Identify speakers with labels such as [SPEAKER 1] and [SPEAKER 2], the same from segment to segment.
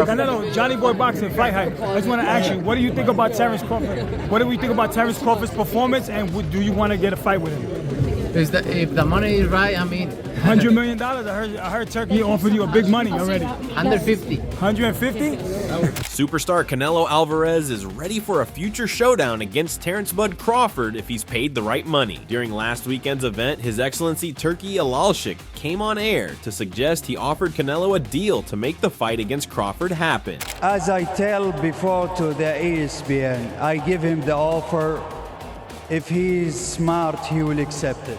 [SPEAKER 1] Canelo, Johnny Boy Boxing, Fight Hype. I just want to ask you, what do you think about Terence Crawford? What do we think about Terence Crawford's performance, and do you want to get a fight with him?
[SPEAKER 2] If the money is right, I mean...
[SPEAKER 1] $100 million? I heard Turkey offered you a big money already.
[SPEAKER 2] 150.
[SPEAKER 1] 150?
[SPEAKER 3] Superstar Canelo Alvarez is ready for a future showdown against Terence Bud Crawford if he's paid the right money. During last weekend's event, His Excellency Turki Alalshik came on air to suggest he offered Canelo a deal to make the fight against Crawford happen.
[SPEAKER 4] As I tell before to the ESPN, I give him the offer. If he's smart, he will accept it.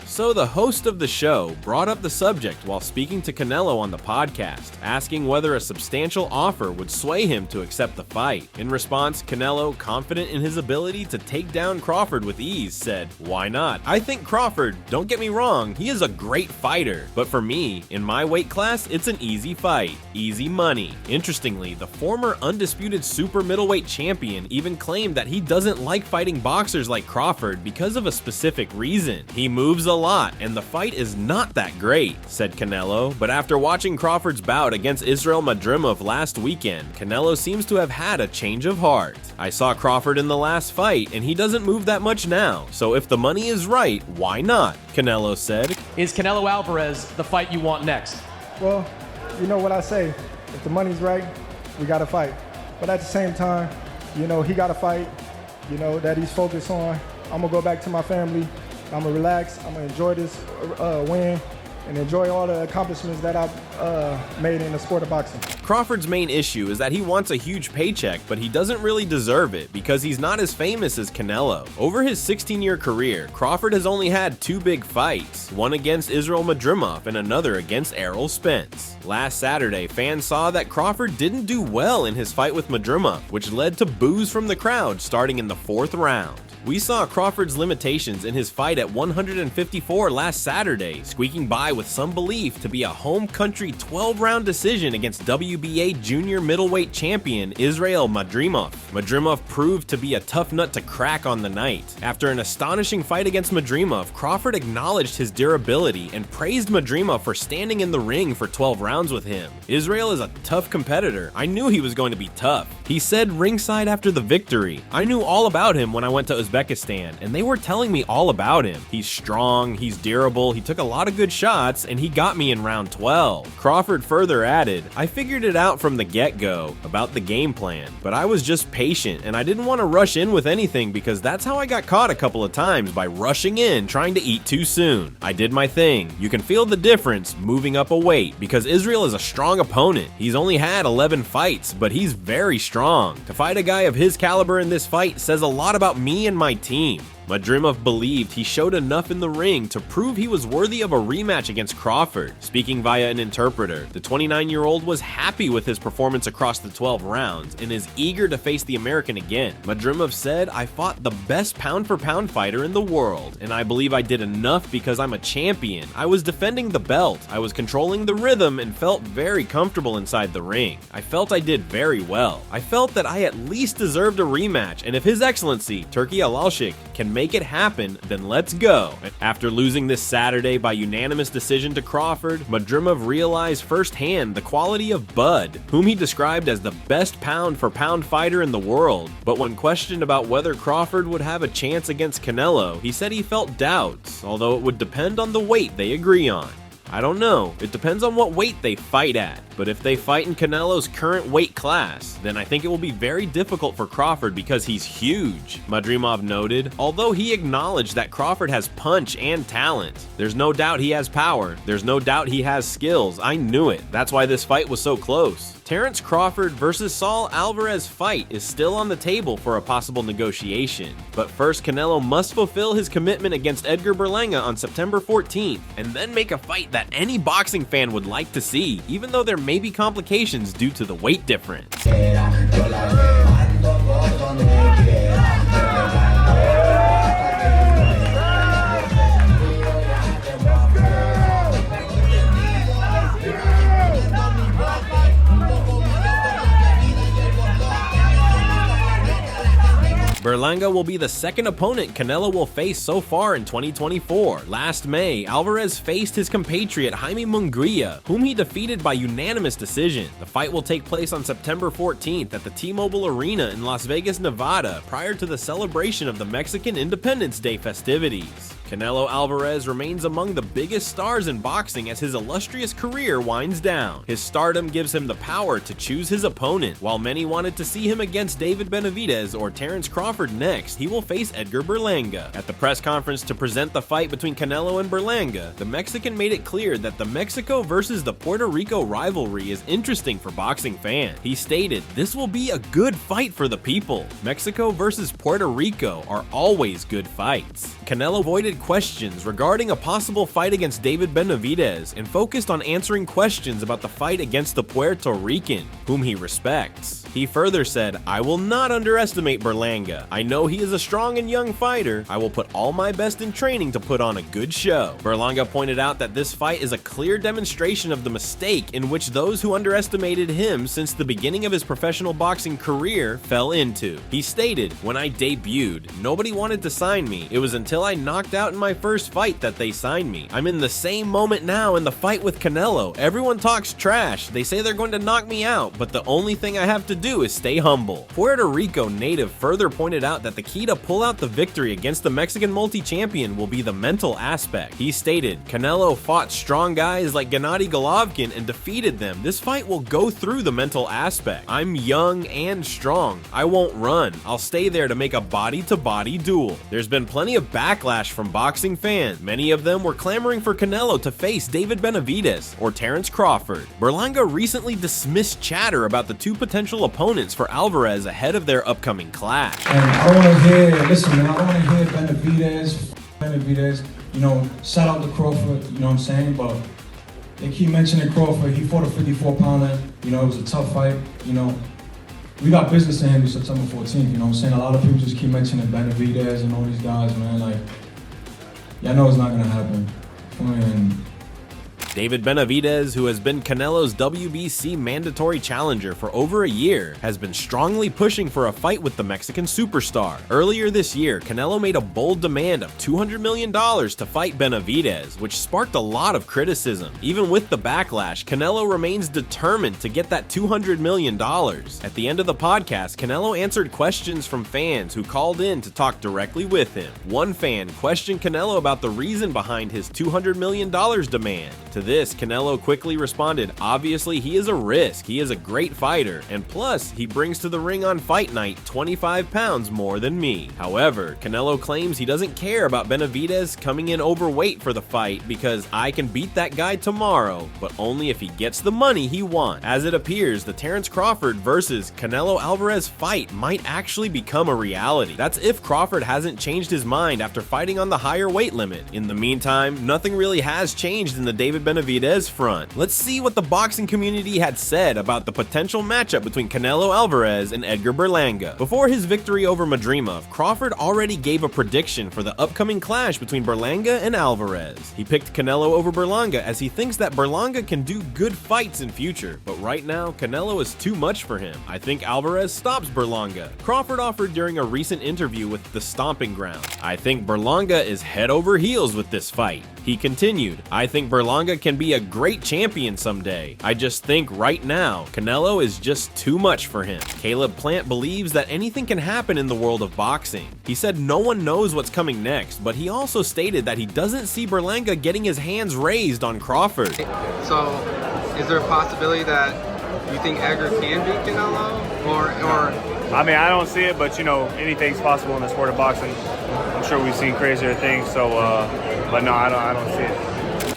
[SPEAKER 3] So the host of the show brought up the subject while speaking to Canelo on the podcast, asking whether a substantial offer would sway him to accept the fight. In response, Canelo, confident in his ability to take down Crawford with ease, said, "Why not? I think Crawford, don't get me wrong, he is a great fighter. But for me, in my weight class, it's an easy fight. Easy money." Interestingly, the former undisputed super middleweight champion even claimed that he doesn't like fighting boxers like Crawford because of a specific reason. He moves a lot, and the fight is not that great, said Canelo. But after watching Crawford's bout against Israel Madrimov last weekend, Canelo seems to have had a change of heart. "I saw Crawford in the last fight, and he doesn't move that much now, so if the money is right, why not?" Canelo said.
[SPEAKER 5] Is Canelo Alvarez the fight you want next?
[SPEAKER 6] Well, you know what I say, if the money's right, we gotta fight. But at the same time, you know, he gotta fight, you know, that he's focused on. I'm gonna go back to my family. I'm gonna relax. I'm gonna enjoy this win and enjoy all the accomplishments that I've made in the sport of boxing.
[SPEAKER 3] Crawford's main issue is that he wants a huge paycheck, but he doesn't really deserve it because he's not as famous as Canelo. Over his 16-year career, Crawford has only had 2 big fights, one against Israel Madrimov and another against Errol Spence. Last Saturday, fans saw that Crawford didn't do well in his fight with Madrimov, which led to boos from the crowd starting in the 4th round. We saw Crawford's limitations in his fight at 154 last Saturday, squeaking by with some belief to be a home country 12-round decision against WBA junior middleweight champion Israel Madrimov. Madrimov proved to be a tough nut to crack on the night. After an astonishing fight against Madrimov, Crawford acknowledged his durability and praised Madrimov for standing in the ring for 12 rounds with him. "Israel is a tough competitor. I knew he was going to be tough," he said ringside after the victory. "I knew all about him when I went to Uzbekistan, and they were telling me all about him. He's strong, he's durable, he took a lot of good shots, and he got me in round 12. Crawford further added, "I figured it out from the get-go about the game plan, but I was just patient, and I didn't want to rush in with anything because that's how I got caught a couple of times by rushing in trying to eat too soon. I did my thing. You can feel the difference moving up a weight because Israel is a strong opponent. He's only had 11 fights, but he's very strong. To fight a guy of his caliber in this fight says a lot about me and my team." Madrimov believed he showed enough in the ring to prove he was worthy of a rematch against Crawford. Speaking via an interpreter, the 29-year-old was happy with his performance across the 12 rounds and is eager to face the American again. Madrimov said, "I fought the best pound-for-pound fighter in the world, and I believe I did enough because I'm a champion. I was defending the belt, I was controlling the rhythm, and felt very comfortable inside the ring. I felt I did very well. I felt that I at least deserved a rematch, and if His Excellency, Turki Alalshik, can make it happen, then let's go." After losing this Saturday by unanimous decision to Crawford, Madrimov realized firsthand the quality of Bud, whom he described as the best pound-for-pound fighter in the world. But when questioned about whether Crawford would have a chance against Canelo, he said he felt doubts, although it would depend on the weight they agree on. "I don't know. It depends on what weight they fight at. But if they fight in Canelo's current weight class, then I think it will be very difficult for Crawford because he's huge," Madrimov noted, although he acknowledged that Crawford has punch and talent. "There's no doubt he has power. There's no doubt he has skills. I knew it. That's why this fight was so close." Terence Crawford versus Saul Alvarez fight is still on the table for a possible negotiation. But first, Canelo must fulfill his commitment against Edgar Berlanga on September 14th, and then make a fight that any boxing fan would like to see, even though there may be complications due to the weight difference. Berlanga will be the second opponent Canelo will face so far in 2024. Last May, Alvarez faced his compatriot Jaime Munguia, whom he defeated by unanimous decision. The fight will take place on September 14th at the T-Mobile Arena in Las Vegas, Nevada, prior to the celebration of the Mexican Independence Day festivities. Canelo Alvarez remains among the biggest stars in boxing as his illustrious career winds down. His stardom gives him the power to choose his opponent. While many wanted to see him against David Benavidez or Terence Crawford next, he will face Edgar Berlanga. At the press conference to present the fight between Canelo and Berlanga, the Mexican made it clear that the Mexico versus the Puerto Rico rivalry is interesting for boxing fans. He stated, "This will be a good fight for the people. Mexico versus Puerto Rico are always good fights." Canelo avoided questions regarding a possible fight against David Benavidez and focused on answering questions about the fight against the Puerto Rican, whom he respects. He further said, "I will not underestimate Berlanga. I know he is a strong and young fighter. I will put all my best in training to put on a good show." Berlanga pointed out that this fight is a clear demonstration of the mistake in which those who underestimated him since the beginning of his professional boxing career fell into. He stated, "When I debuted, nobody wanted to sign me. It was until I knocked out in my first fight that they signed me. I'm in the same moment now in the fight with Canelo. Everyone talks trash. They say they're going to knock me out, but the only thing I have to do is stay humble." Puerto Rico native further pointed out that the key to pull out the victory against the Mexican multi-champion will be the mental aspect. He stated, "Canelo fought strong guys like Gennady Golovkin and defeated them. This fight will go through the mental aspect. I'm young and strong. I won't run. I'll stay there to make a body-to-body duel." There's been plenty of backlash from boxing fans. Many of them were clamoring for Canelo to face David Benavidez or Terence Crawford. Berlanga recently dismissed chatter about the two potential opponents for Alvarez ahead of their upcoming clash.
[SPEAKER 7] And I don't want to hear, listen man, I don't want to hear Benavidez, you know, shout out to Crawford, you know what I'm saying? But they keep mentioning Crawford. He fought a 54-pounder, you know, it was a tough fight, you know. We got business to handle September 14th, you know what I'm saying? A lot of people just keep mentioning Benavidez and all these guys, man, like, yeah, I know it's not gonna happen.
[SPEAKER 3] David Benavidez, who has been Canelo's WBC mandatory challenger for over a year, has been strongly pushing for a fight with the Mexican superstar. Earlier this year, Canelo made a bold demand of $200 million to fight Benavidez, which sparked a lot of criticism. Even with the backlash, Canelo remains determined to get that $200 million. At the end of the podcast, Canelo answered questions from fans who called in to talk directly with him. One fan questioned Canelo about the reason behind his $200 million demand. To this, Canelo quickly responded, "Obviously, he is a risk. He is a great fighter, and plus, he brings to the ring on fight night 25 pounds more than me." However, Canelo claims he doesn't care about Benavidez coming in overweight for the fight because "I can beat that guy tomorrow, but only if he gets the money he wants." As it appears, the Terence Crawford versus Canelo Alvarez fight might actually become a reality. That's if Crawford hasn't changed his mind after fighting on the higher weight limit. In the meantime, nothing really has changed in the David Benavidez front. Let's see what the boxing community had said about the potential matchup between Canelo Alvarez and Edgar Berlanga. Before his victory over Madrimov, Crawford already gave a prediction for the upcoming clash between Berlanga and Alvarez. He picked Canelo over Berlanga as he thinks that Berlanga can do good fights in future, but right now, Canelo is too much for him. "I think Alvarez stops Berlanga," Crawford offered during a recent interview with The Stomping Ground. "I think Berlanga is head over heels with this fight." He continued, "I think Berlanga can be a great champion someday. I just think right now, Canelo is just too much for him." Caleb Plant believes that anything can happen in the world of boxing. He said no one knows what's coming next, but he also stated that he doesn't see Berlanga getting his hands raised on Crawford.
[SPEAKER 8] So, is there a possibility that you think Edgar can beat Canelo? Or
[SPEAKER 9] I mean, I don't see it, but you know, anything's possible in the sport of boxing. I'm sure we've seen crazier things, so, but no, I don't see it.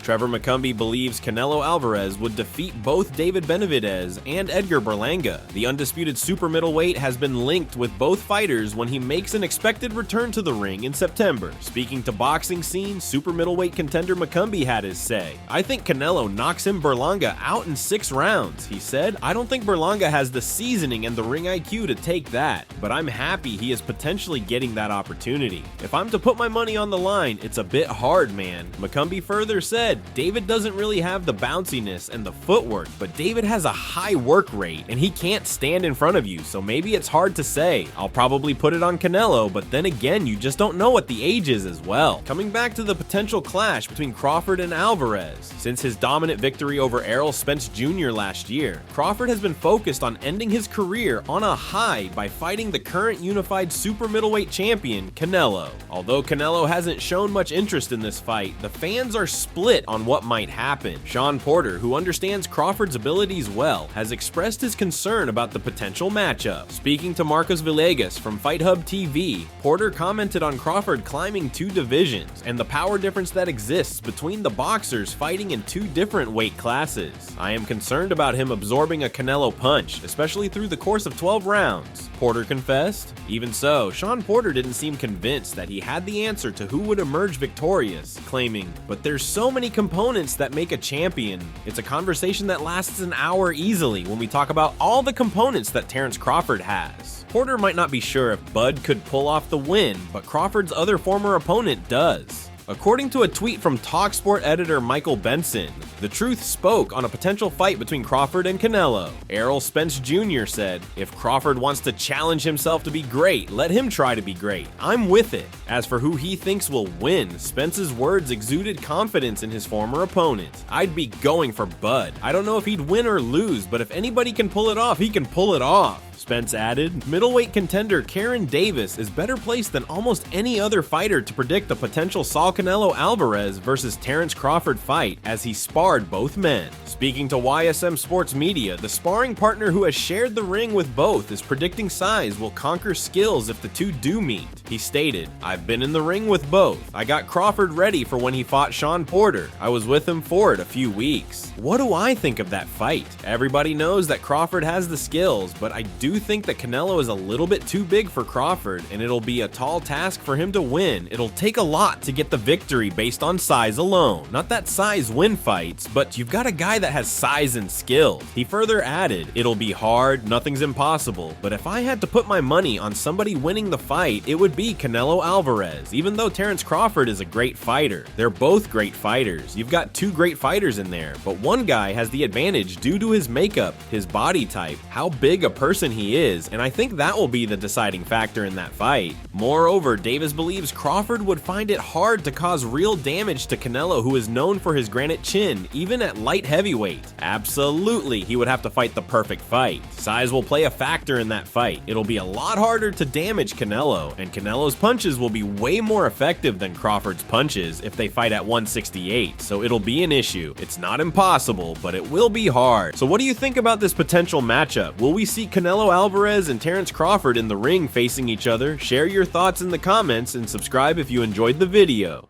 [SPEAKER 3] Trevor McCumbee believes Canelo Alvarez would defeat both David Benavidez and Edgar Berlanga. The undisputed super middleweight has been linked with both fighters when he makes an expected return to the ring in September. Speaking to Boxing Scene, super middleweight contender McCumbee had his say. "I think Canelo knocks him Berlanga out in 6 rounds. He said, "I don't think Berlanga has the seasoning and the ring IQ to take that, but I'm happy he is potentially getting that opportunity. If I'm to put my money on the line, it's a bit hard, man." McCumbee further said, said, David doesn't really have the bounciness and the footwork, but David has a high work rate and he can't stand in front of you, so maybe it's hard to say. I'll probably put it on Canelo, but then again, you just don't know what the age is as well. Coming back to the potential clash between Crawford and Alvarez. Since his dominant victory over Errol Spence Jr. last year, Crawford has been focused on ending his career on a high by fighting the current unified super middleweight champion, Canelo. Although Canelo hasn't shown much interest in this fight, the fans are split on what might happen. Sean Porter, who understands Crawford's abilities well, has expressed his concern about the potential matchup. Speaking to Marcos Villegas from Fight Hub TV, Porter commented on Crawford climbing 2 divisions and the power difference that exists between the boxers fighting in 2 different weight classes. I am concerned about him absorbing a Canelo punch, especially through the course of 12 rounds, Porter confessed. Even so, Sean Porter didn't seem convinced that he had the answer to who would emerge victorious, claiming, "But there's so many components that make a champion. It's a conversation that lasts an hour easily when we talk about all the components that Terence Crawford has." Porter might not be sure if Bud could pull off the win, but Crawford's other former opponent does. According to a tweet from TalkSport editor Michael Benson, the truth spoke on a potential fight between Crawford and Canelo. Errol Spence Jr. said, "If Crawford wants to challenge himself to be great, let him try to be great. I'm with it." As for who he thinks will win, Spence's words exuded confidence in his former opponent. "I'd be going for Bud. I don't know if he'd win or lose, but if anybody can pull it off, he can pull it off." Spence added, "Middleweight contender Karen Davis is better placed than almost any other fighter to predict a potential Saul Canelo Alvarez versus Terence Crawford fight, as he sparred both men." Speaking to YSM Sports Media, the sparring partner who has shared the ring with both is predicting size will conquer skills if the two do meet. He stated, "I've been in the ring with both. I got Crawford ready for when he fought Sean Porter. I was with him for it a few weeks. What do I think of that fight? Everybody knows that Crawford has the skills, but I do think that Canelo is a little bit too big for Crawford, and it'll be a tall task for him to win. It'll take a lot to get the victory based on size alone. Not that size win fights, but you've got a guy that has size and skill." He further added, "It'll be hard, nothing's impossible, but if I had to put my money on somebody winning the fight, it would be Canelo Alvarez, even though Terence Crawford is a great fighter. They're both great fighters. You've got 2 great fighters in there, but one guy has the advantage due to his makeup, his body type, how big a person he is, and I think that will be the deciding factor in that fight." Moreover, Davis believes Crawford would find it hard to cause real damage to Canelo, who is known for his granite chin, even at light heavyweight. Absolutely, he would have to fight the perfect fight. Size will play a factor in that fight. It'll be a lot harder to damage Canelo, and Canelo's punches will be way more effective than Crawford's punches if they fight at 168, so it'll be an issue. It's not impossible, but it will be hard. So what do you think about this potential matchup? Will we see Canelo Alvarez and Terence Crawford in the ring facing each other? Share your thoughts in the comments and subscribe if you enjoyed the video.